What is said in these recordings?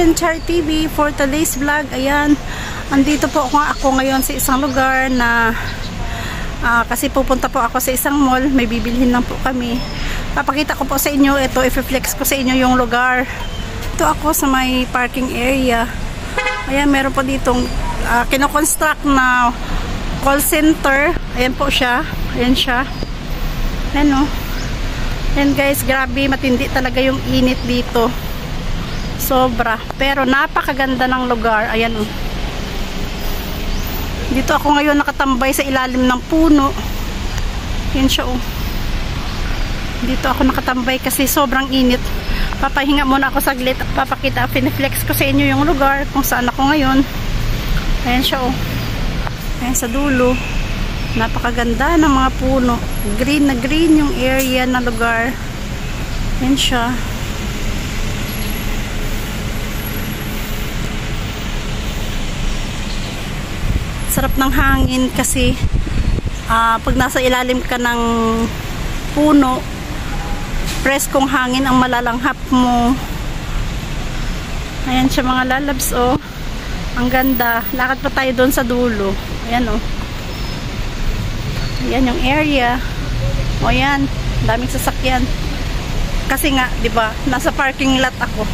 again, Char TV for today's vlog. Ayan, andito po ako ngayon sa isang lugar na kasi pupunta po ako sa isang mall. May bibilhin lang po kami. Papakita ko po sa inyo ito, i-flex ko sa inyo yung lugar. Ito ako sa may parking area. Ayan, meron po ditong kinoconstruct na call center. Ayan po siya. Ayan siya. Ayan o. Ayan guys, grabe, matindi talaga yung init dito. Sobra. Pero napakaganda ng lugar. Ayan o. Dito ako ngayon nakatambay sa ilalim ng puno. Ayan siya o. Dito ako nakatambay kasi sobrang init. Papahinga muna ako saglit. Papakita, piniflex ko sa inyo yung lugar kung saan ako ngayon. Ayan siya o. Ayan sa dulo. Napakaganda ng mga puno. Green na green yung area na lugar. Ayan siya. Sarap ng hangin kasi pag nasa ilalim ka ng puno, preskong hangin ang malalanghap mo. Ayan siya mga lalabs oh. Ang ganda. Lakad pa tayo doon sa dulo. Ayan oh. Ayan yung area. O yan, daming sasakyan. Kasi nga, 'di ba, nasa parking lot ako.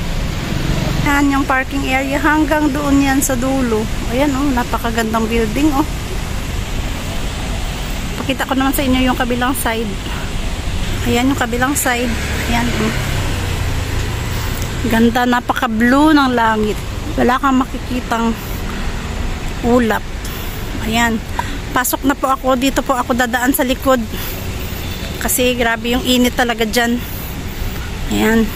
Yan yung parking area hanggang doon yan sa dulo. Ayan oh, napakagandang building oh. Pakita ko naman sa inyo yung kabilang side. Ayan yung kabilang side. Ayan oh. Ganda, napaka-blue ng langit. Wala kang makikitang ulap. Ayan. Pasok na po ako. Dito po ako dadaan sa likod. Kasi grabe yung init talaga dyan. Ayan.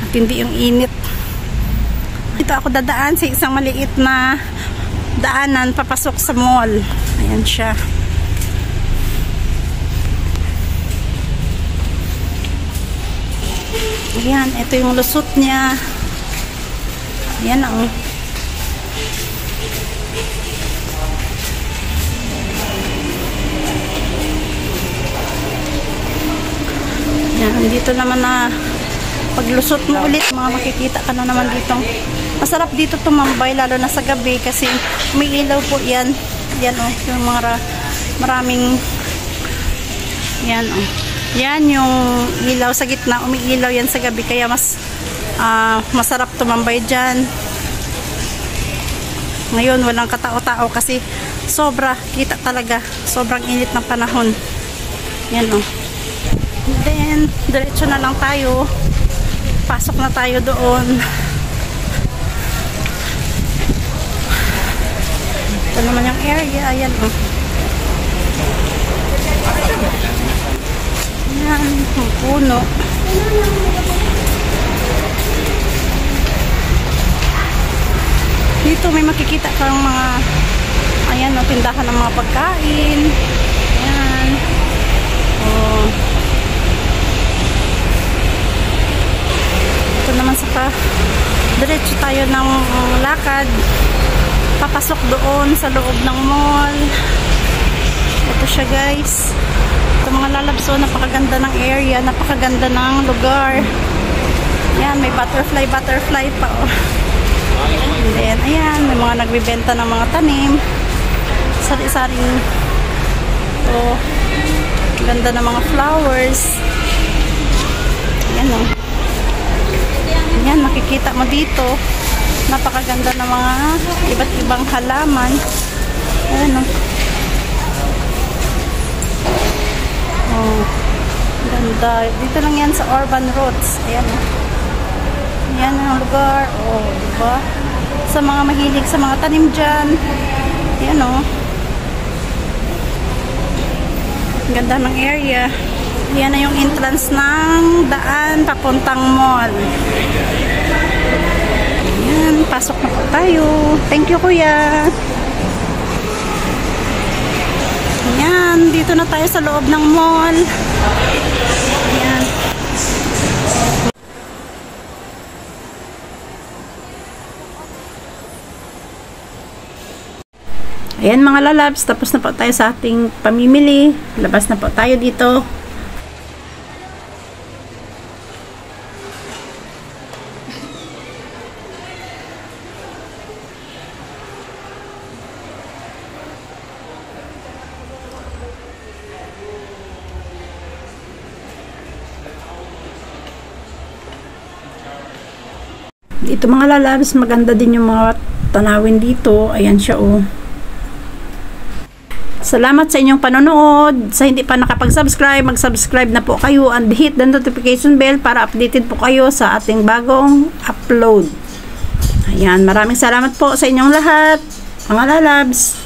At hindi yung init. Dito ako dadaan sa isang maliit na daanan papasok sa mall. Ayan siya. Ayan. Ito yung lusot niya. Ayan ang dito naman na paglusot mo ulit, mga makikita ka na naman dito. Masarap dito tumambay lalo na sa gabi kasi may ilaw po yan. Yan oh, yung mga maraming yan oh. Yan yung ilaw sa gitna, umiilaw yan sa gabi kaya mas masarap tumambay dyan. Ngayon walang katao-tao kasi sobra, kita talaga, sobrang init ng panahon. Yan oh. Then, diretso na lang tayo. Pasok na tayo doon. Ito naman yung area. Ayan o. Ayan, yung puno. Dito may makikita kang mga ayan o, tindahan ng mga pagkain. Ayan. O. Naman sa diretso tayo ng lakad papasok doon sa loob ng mall. Ito siya guys, ito mga lalabso. Napakaganda ng area, napakaganda ng lugar. Yan, may butterfly pa oh. And then ayan, may mga nagbibenta ng mga tanim, sari-saring oh, ganda ng mga flowers. Ayan oh. Yan, makikita mo dito. Napakaganda ng mga iba't ibang halaman. Ayan o. Oh, ganda. Dito lang yan sa urban roads. Ayan o. Yan ang lugar. Oh, diba? Sa mga mahilig sa mga tanim dyan. Ayan o. Ganda ng area. Yan na yung entrance ng daan papuntang mall. Ayan, pasok na po tayo. Thank you kuya. Ayan, dito na tayo sa loob ng mall. Ayan. Ayan mga lalabs, tapos na po tayo sa ating pamimili. Labas na po tayo dito. Ito mga lalabs, maganda din yung mga tanawin dito. Ayan siya oh. Salamat sa inyong panonood. Sa hindi pa nakapag-subscribe, mag-subscribe na po kayo and hit the notification bell para updated po kayo sa ating bagong upload. Ayan, maraming salamat po sa inyong lahat, mga lalabs.